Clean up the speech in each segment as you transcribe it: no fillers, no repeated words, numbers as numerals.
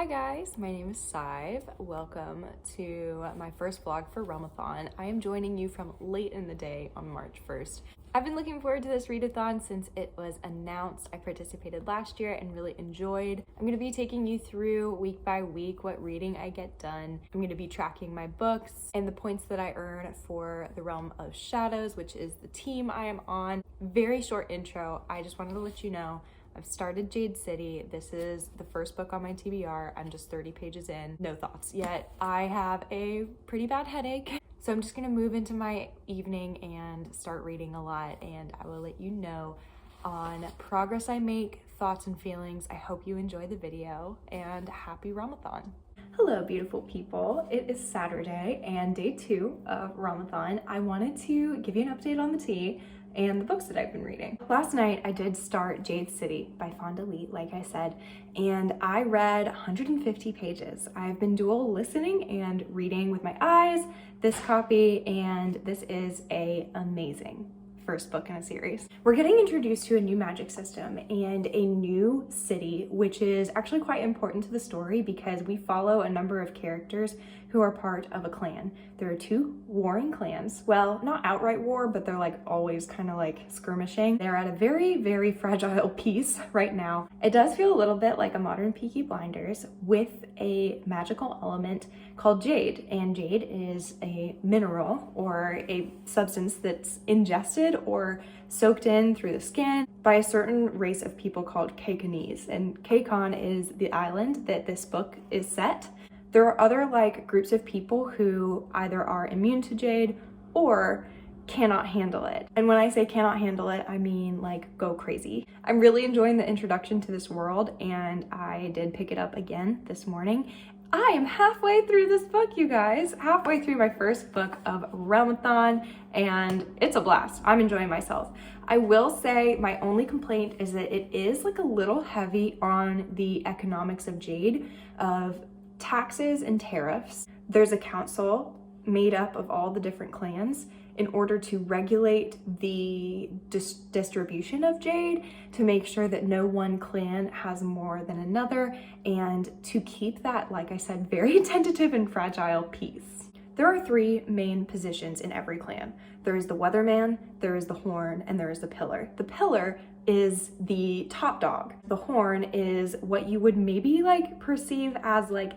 Hi guys, my name is Sive. Welcome to my first vlog for Realmathon. I am joining you from late in the day on March 1st. I've been looking forward to this readathon since it was announced. I participated last year and really enjoyed. I'm going to be taking you through week by week what reading I get done. I'm going to be tracking my books and the points that I earn for the Realm of Shadows, which is the team I am on. Very short intro. I just wanted to let you know I've started Jade City. This is the first book on my TBR. I'm just 30 pages in, no thoughts yet. I have a pretty bad headache, so I'm just gonna move into my evening and start reading a lot, and I will let you know on progress I make, thoughts and feelings. I hope you enjoy the video, and happy Realmathon. Hello, beautiful people. It is Saturday and day 2 of Realmathon. I wanted to give you an update on the tea and the books that I've been reading. Last night I did start Jade City by Fonda Lee, like I said, and I read 150 pages. I've been dual listening and reading with my eyes, this copy, and this is an amazing first book in a series. We're getting introduced to a new magic system and a new city, which is actually quite important to the story because we follow a number of characters who are part of a clan. There are 2 warring clans. Well, not outright war, but they're like always kind of like skirmishing. They're at a very, very fragile peace right now. It does feel a little bit like a modern Peaky Blinders with a magical element called jade. And jade is a mineral or a substance that's ingested or soaked in through the skin by a certain race of people called Kaikanese. And Kaikon is the island that this book is set. There are other like groups of people who either are immune to jade or cannot handle it. And when I say cannot handle it, I mean like go crazy. I'm really enjoying the introduction to this world, and I did pick it up again this morning. I am halfway through this book, you guys. Halfway through my first book of Realmathon, and it's a blast. I'm enjoying myself. I will say my only complaint is that it is like a little heavy on the economics of jade, of taxes and tariffs. There's a council made up of all the different clans in order to regulate the distribution of jade, to make sure that no one clan has more than another, and to keep that, like I said, very tentative and fragile peace. There are 3 main positions in every clan. There is the weatherman, there is the horn, and there is the pillar. The pillar is the top dog. The horn is what you would maybe like perceive as like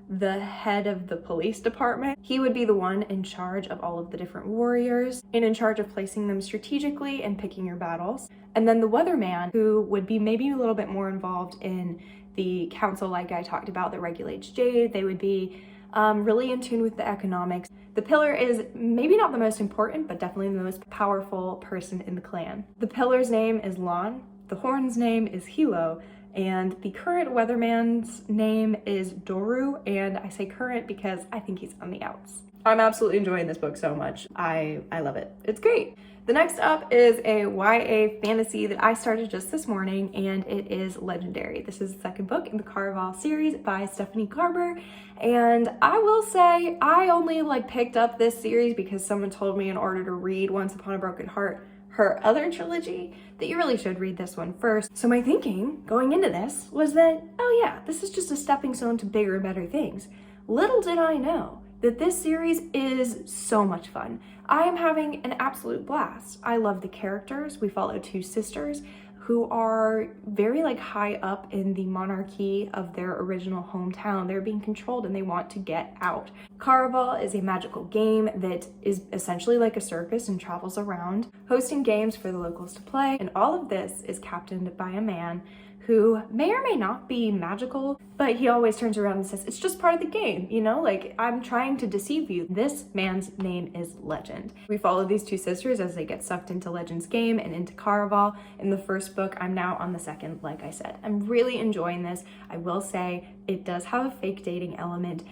the head of the police department. He would be the one in charge of all of the different warriors and in charge of placing them strategically and picking your battles. And then the weatherman, who would be maybe a little bit more involved in the council like I talked about that regulates jade. They would be really in tune with the economics. The pillar is maybe not the most important, but definitely the most powerful person in the clan. The pillar's name is Lon, the horn's name is Hilo, and the current weatherman's name is Doru, and I say current because I think he's on the outs. I'm absolutely enjoying this book so much. I love it. It's great. The next up is a YA fantasy that I started just this morning, and it is Legendary. This is the second book in the Caraval series by Stephanie Garber, and I will say I only like picked up this series because someone told me in order to read Once Upon a Broken Heart, her other trilogy, that you really should read this one first. So my thinking going into this was that, oh yeah, this is just a stepping stone to bigger and better things. Little did I know that this series is so much fun. I am having an absolute blast. I love the characters. We follow 2 sisters who are very like high up in the monarchy of their original hometown. They're being controlled and they want to get out. Caraval is a magical game that is essentially like a circus and travels around, hosting games for the locals to play. And all of this is captained by a man who may or may not be magical, but he always turns around and says, it's just part of the game, you know, like I'm trying to deceive you. This man's name is Legend. We follow these 2 sisters as they get sucked into Legend's game and into Caraval. In the first book, I'm now on the second, like I said. I'm really enjoying this. I will say it does have a fake dating element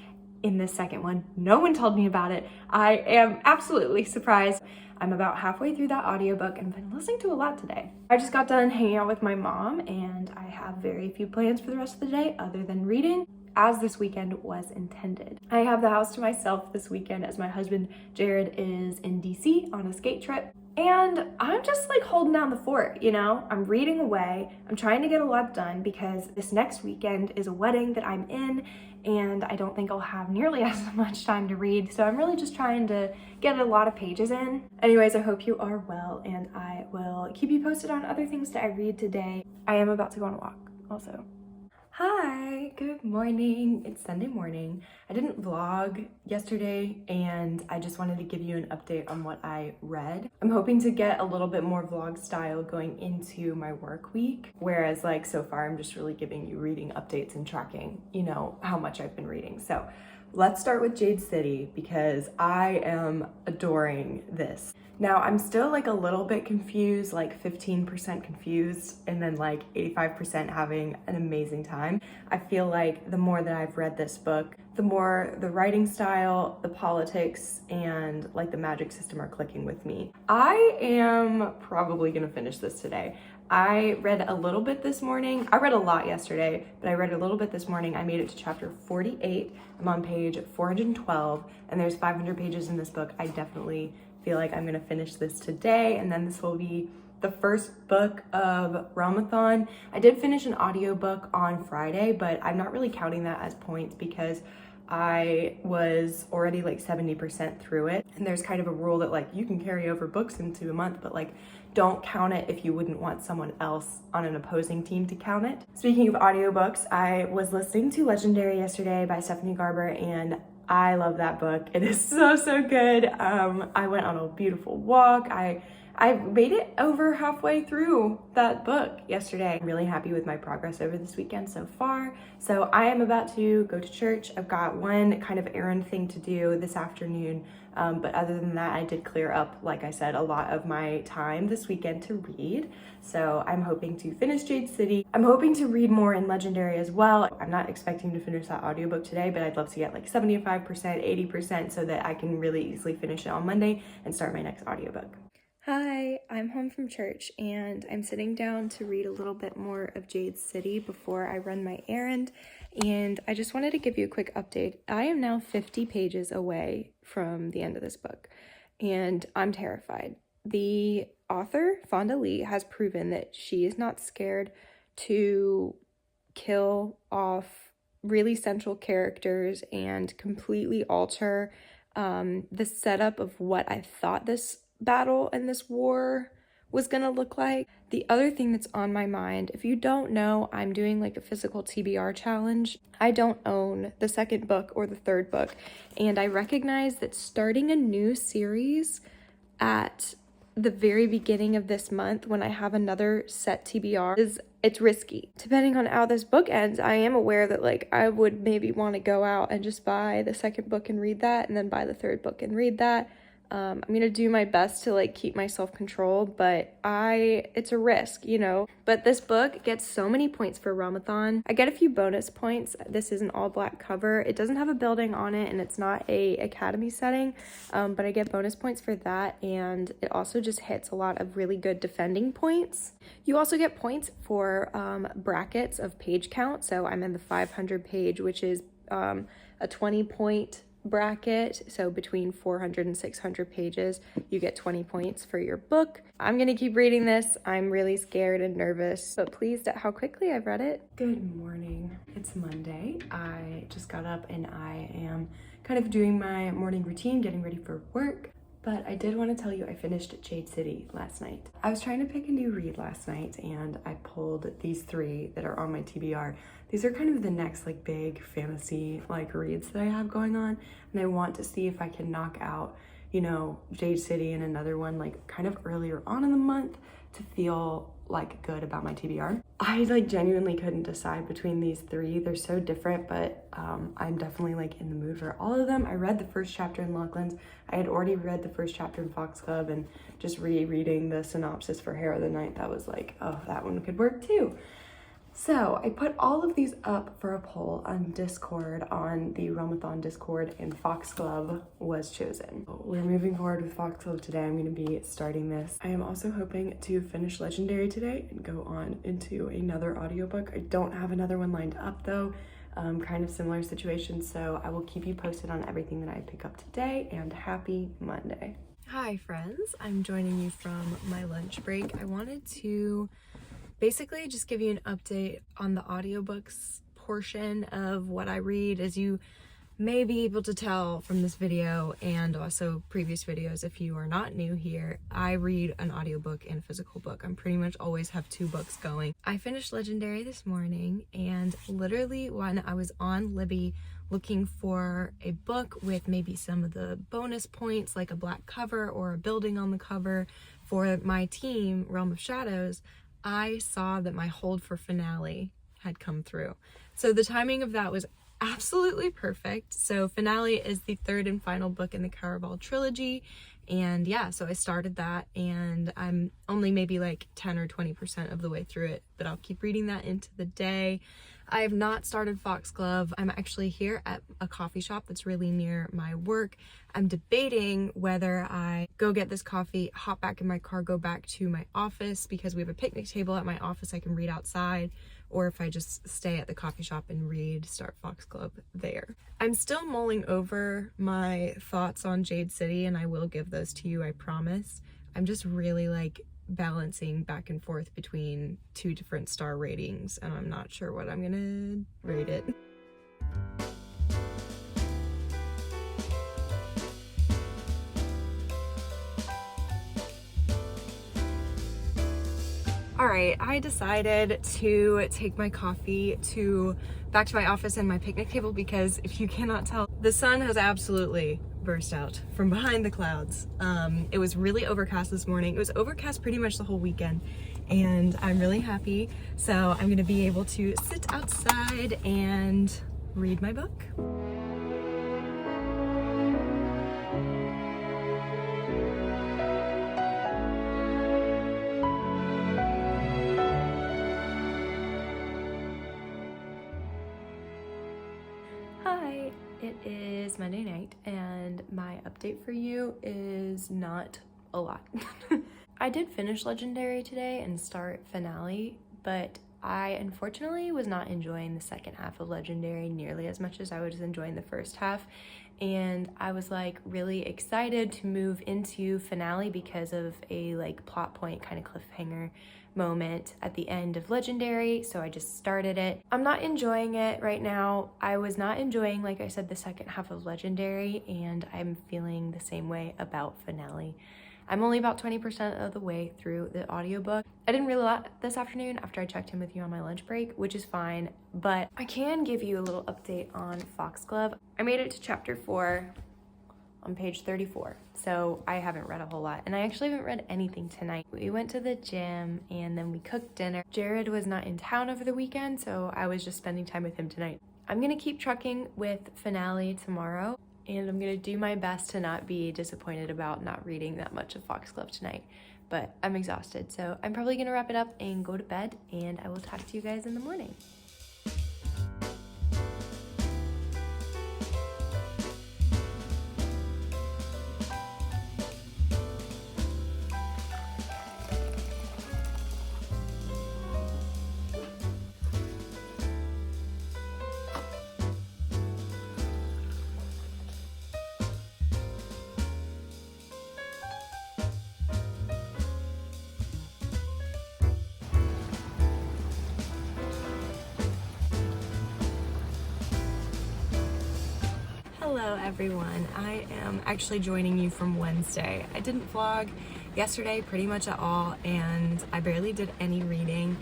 in this second one. No one told me about it. I am absolutely surprised. I'm about halfway through that audiobook and been listening to a lot today. I just got done hanging out with my mom, and I have very few plans for the rest of the day other than reading, as this weekend was intended. I have the house to myself this weekend as my husband Jared is in DC on a skate trip. And I'm just like holding down the fort, you know? I'm reading away. I'm trying to get a lot done because this next weekend is a wedding that I'm in, and I don't think I'll have nearly as much time to read. So I'm really just trying to get a lot of pages in. Anyways, I hope you are well, and I will keep you posted on other things that I read today. I am about to go on a walk also. Hi, good morning. It's Sunday morning. I didn't vlog yesterday and I just wanted to give you an update on what I read. I'm hoping to get a little bit more vlog style going into my work week, whereas like so far I'm just really giving you reading updates and tracking, you know, how much I've been reading. So let's start with Jade City because I am adoring this. Now I'm still like a little bit confused, like 15% confused and then like 85% having an amazing time. I feel like the more that I've read this book, the more the writing style, the politics, and like the magic system are clicking with me. I am probably gonna finish this today. I read a little bit this morning. I read a lot yesterday, but I read a little bit this morning. I made it to chapter 48. I'm on page 412 and there's 500 pages in this book. I definitely feel like I'm gonna finish this today, and then this will be the first book of Realmathon. I did finish an audiobook on Friday, but I'm not really counting that as points because I was already like 70% through it. And there's kind of a rule that like you can carry over books into a month, but like don't count it if you wouldn't want someone else on an opposing team to count it. Speaking of audiobooks, I was listening to Legendary yesterday by Stephanie Garber, and I love that book. It is so good. I went on a beautiful walk. I made it over halfway through that book yesterday. I'm really happy with my progress over this weekend so far. So I am about to go to church. I've got one kind of errand thing to do this afternoon. But other than that, I did clear up, like I said, a lot of my time this weekend to read. So I'm hoping to finish Jade City. I'm hoping to read more in Legendary as well. I'm not expecting to finish that audiobook today, but I'd love to get like 75%, 80% so that I can really easily finish it on Monday and start my next audiobook. Hi, I'm home from church and I'm sitting down to read a little bit more of Jade City before I run my errand. And I just wanted to give you a quick update. I am now 50 pages away from the end of this book and I'm terrified. The author, Fonda Lee, has proven that she is not scared to kill off really central characters and completely alter the setup of what I thought this battle and this war was gonna look like. The other thing that's on my mind, if you don't know, I'm doing like a physical TBR challenge. I don't own the second book or the third book, and I recognize that starting a new series at the very beginning of this month when I have another set TBR it's risky. Depending on how this book ends, I am aware that like I would maybe want to go out and just buy the second book and read that, and then buy the third book and read that. I'm gonna do my best to like keep my self-control, but it's a risk, you know. But this book gets so many points for Realmathon. I get a few bonus points. This is an all black cover. It doesn't have a building on it and it's not a academy setting, but I get bonus points for that, and it also just hits a lot of really good defending points. You also get points for brackets of page count. So I'm in the 500 page, which is a 20-point bracket. So between 400 and 600 pages, you get 20 points for your book. I'm gonna keep reading this. I'm really scared and nervous, but pleased at how quickly I've read it. Good morning. It's Monday. I just got up and I am kind of doing my morning routine, getting ready for work. But I did want to tell you I finished Jade City last night. I was trying to pick a new read last night and I pulled these three that are on my TBR. These are kind of the next like big fantasy like reads that I have going on, and I want to see if I can knock out, you know, Jade City and another one like kind of earlier on in the month to feel like good about my TBR. I like genuinely couldn't decide between these three. They're so different, but I'm definitely like in the mood for all of them. I read the first chapter in Lachlan's. I had already read the first chapter in Foxglove, and just rereading the synopsis for Hair of the Night, that was like, oh, that one could work too. So I put all of these up for a poll on Discord, on the Realmathon Discord, and Foxglove was chosen. We're moving forward with Foxglove today. I'm going to be starting this. I am also hoping to finish Legendary today and go on into another audiobook. I don't have another one lined up though. Kind of similar situation, so I will keep you posted on everything that I pick up today, and happy Monday. Hi friends, I'm joining you from my lunch break. I wanted to basically just give you an update on the audiobooks portion of what I read. As you may be able to tell from this video and also previous videos, if you are not new here, I read an audiobook and a physical book. I'm pretty much always have two books going. I finished Legendary this morning, and literally when I was on Libby looking for a book with maybe some of the bonus points like a black cover or a building on the cover for my team, Realm of Shadows, I saw that my hold for Finale had come through. So the timing of that was absolutely perfect. So Finale is the third and final book in the Caraval trilogy, and yeah, so I started that and I'm only maybe like 10 or 20% of the way through it, but I'll keep reading that into the day. I have not started Foxglove. I'm actually here at a coffee shop that's really near my work. I'm debating whether I go get this coffee, hop back in my car, go back to my office because we have a picnic table at my office I can read outside, or if I just stay at the coffee shop and start Foxglove there. I'm still mulling over my thoughts on Jade City, and I will give those to you, I promise. I'm just really like balancing back and forth between two different star ratings, and I'm not sure what I'm gonna rate it. Alright, I decided to take my coffee back to my office and my picnic table because if you cannot tell, the sun has absolutely burst out from behind the clouds. It was really overcast this morning. It was overcast pretty much the whole weekend, and I'm really happy. So I'm gonna be able to sit outside and read my book. Hi, it is Monday night and my update for you is not a lot. I did finish Legendary today and start Finale, but I unfortunately was not enjoying the second half of Legendary nearly as much as I was enjoying the first half, and I was like really excited to move into Finale because of a like plot point kind of cliffhanger moment at the end of Legendary, so I just started it. I'm not enjoying it right now. I was not enjoying, like I said, the second half of Legendary, and I'm feeling the same way about Finale. I'm only about 20% of the way through the audiobook. I didn't read a lot this afternoon after I checked in with you on my lunch break, which is fine, but I can give you a little update on Foxglove. I made it to chapter 4 on page 34, so I haven't read a whole lot, and I actually haven't read anything tonight. We went to the gym and then we cooked dinner. Jared was not in town over the weekend, so I was just spending time with him tonight. I'm gonna keep trucking with Finale tomorrow, and I'm gonna do my best to not be disappointed about not reading that much of Foxglove tonight, but I'm exhausted, so I'm probably gonna wrap it up and go to bed, and I will talk to you guys in the morning. Hello everyone, I am actually joining you from Wednesday. I didn't vlog yesterday pretty much at all, and I barely did any reading.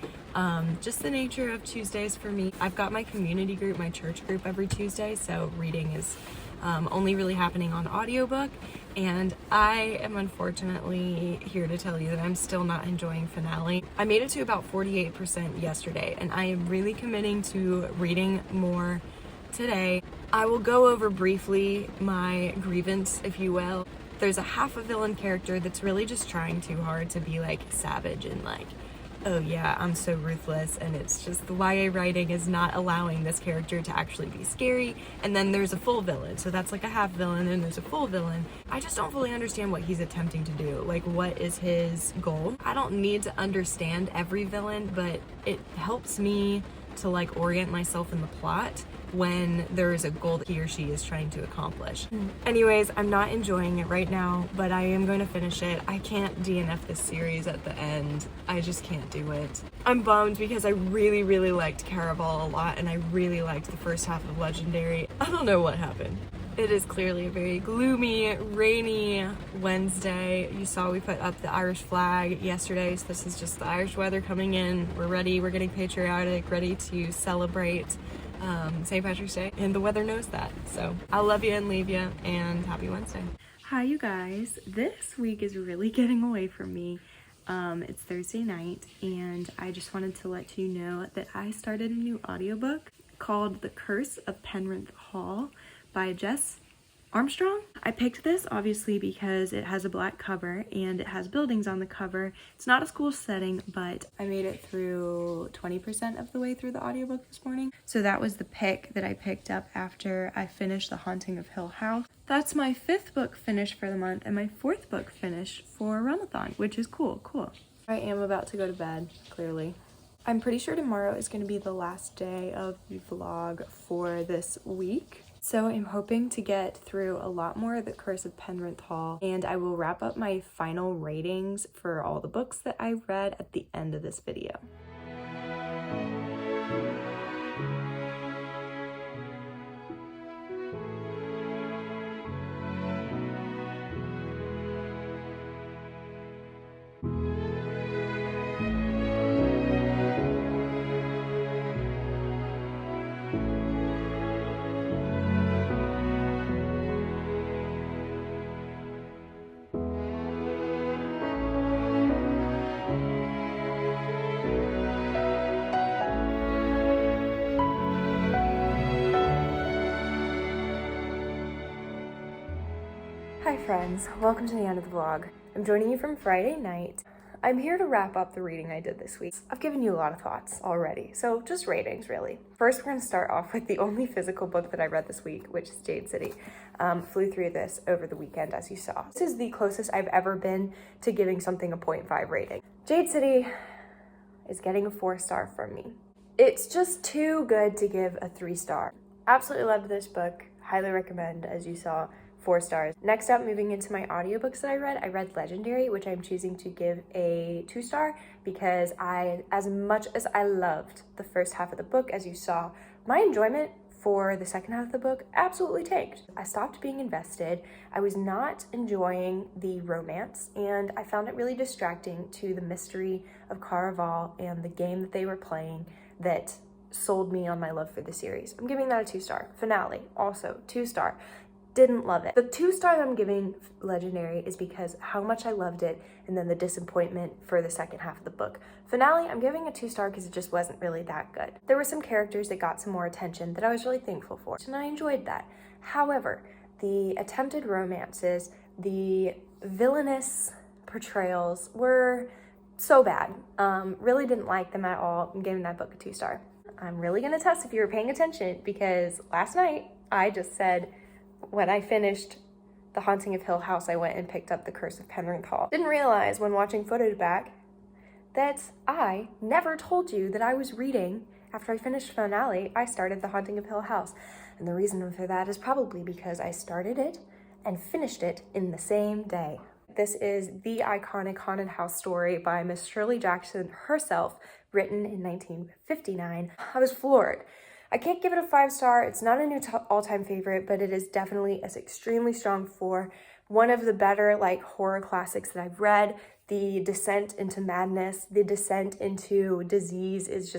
Just the nature of Tuesdays for me. I've got my community group, my church group every Tuesday, so reading is only really happening on audiobook, and I am unfortunately here to tell you that I'm still not enjoying Finale. I made it to about 48% yesterday, and I am really committing to reading more today. I will go over briefly my grievance, if you will. There's a half a villain character that's really just trying too hard to be like savage and like, oh yeah, I'm so ruthless, and it's just the YA writing is not allowing this character to actually be scary. And then there's a full villain, so that's like a half villain, and there's a full villain. I just don't fully understand what he's attempting to do. Like, what is his goal? I don't need to understand every villain, but it helps me to like orient myself in the plot. when there is a goal that he or she is trying to accomplish. Anyways, I'm not enjoying it right now, but I am going to finish it. I can't DNF this series at the end. I just can't do it. I'm bummed because I really, really liked Caraval a lot, and I really liked the first half of Legendary. I don't know what happened. It is clearly a very gloomy, rainy Wednesday. You saw we put up the Irish flag yesterday, so this is just the Irish weather coming in. We're ready, we're getting patriotic, ready to celebrate St. Patrick's Day, and the weather knows that. So I'll love you and leave you, and happy Wednesday. Hi, you guys. This week is really getting away from me. It's Thursday night, and I just wanted to let you know that I started a new audiobook called The Curse of Penrith Hall by Jess Armstrong. I picked this obviously because it has a black cover and it has buildings on the cover. It's not a school setting, but I made it through 20% of the way through the audiobook this morning. So that was the pick that I picked up after I finished The Haunting of Hill House. That's my 5th book finish for the month and my 4th book finish for Realmathon, which is cool. I am about to go to bed, clearly. I'm pretty sure tomorrow is going to be the last day of the vlog for this week. So I'm hoping to get through a lot more of The Curse of Penrith Hall, and I will wrap up my final ratings for all the books that I read at the end of this video. Hi friends, welcome to the end of the vlog. I'm joining you from Friday night. I'm here to wrap up the reading I did this week. I've given you a lot of thoughts already, so just ratings really. First, we're going to start off with the only physical book that I read this week, which is Jade City. Flew through this over the weekend, as you saw. This is the closest I've ever been to giving something a 0.5 rating. Jade City is getting a 4-star from me. It's just too good to give a 3-star. Absolutely loved this book. Highly recommend, as you saw. 4 stars. Next up, moving into my audiobooks that I read Legendary, which I'm choosing to give a 2-star because as much as I loved the first half of the book, as you saw, my enjoyment for the second half of the book absolutely tanked. I stopped being invested. I was not enjoying the romance, and I found it really distracting to the mystery of Caraval and the game that they were playing that sold me on my love for the series. I'm giving that a 2-star. Finale, also 2-star. Didn't love it. The 2-star that I'm giving Legendary is because how much I loved it and then the disappointment for the second half of the book. Finale, I'm giving a 2-star because it just wasn't really that good. There were some characters that got some more attention that I was really thankful for, and I enjoyed that. However, the attempted romances, the villainous portrayals were so bad. Really didn't like them at all. I'm giving that book a 2-star. I'm really gonna test if you were paying attention because last night I just said, when I finished The Haunting of Hill House, I went and picked up The Curse of Penrith Hall. Didn't realize when watching footage back that I never told you that I was reading, after I finished Finale, I started The Haunting of Hill House. And the reason for that is probably because I started it and finished it in the same day. This is the iconic haunted house story by Miss Shirley Jackson herself, written in 1959. I was floored. I can't give it a 5-star. It's not a new all-time favorite, but it is definitely an extremely strong 4. One of the better horror classics that I've read. The descent into madness, the descent into disease is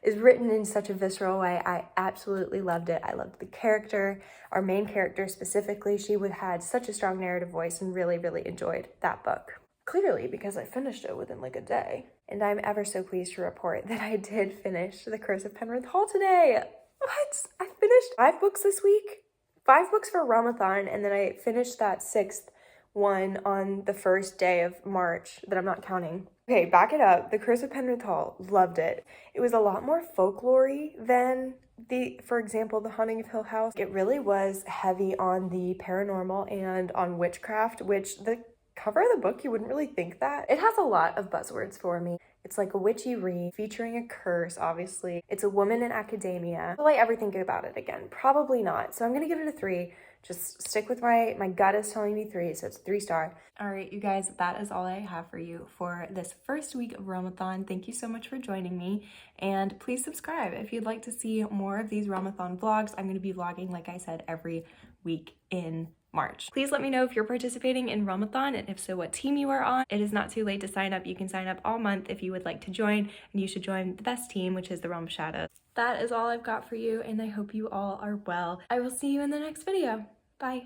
written in such a visceral way. I absolutely loved it. I loved the character, our main character specifically. She had such a strong narrative voice and really, really enjoyed that book. Clearly, because I finished it within a day. And I'm ever so pleased to report that I did finish The Curse of Penrith Hall today. What? I finished 5 books this week? 5 books for Realmathon, and then I finished that 6th one on the first day of March that I'm not counting. Okay, back it up. The Curse of Penrith Hall, loved it. It was a lot more folklore-y than for example, The Haunting of Hill House. It really was heavy on the paranormal and on witchcraft, which the cover of the book, you wouldn't really think that. It has a lot of buzzwords for me. It's like a witchy read featuring a curse, obviously. It's a woman in academia. Will I ever think about it again? Probably not. So I'm gonna give it a 3. Just stick with my gut is telling me 3, so it's 3-star. All right, you guys, that is all I have for you for this first week of Realmathon. Thank you so much for joining me, and please subscribe if you'd like to see more of these Realmathon vlogs. I'm gonna be vlogging, like I said, every week in March. Please let me know if you're participating in Realmathon, and if so, what team you are on. It is not too late to sign up. You can sign up all month if you would like to join, and you should join the best team, which is the Realm of Shadows. That is all I've got for you, and I hope you all are well. I will see you in the next video. Bye.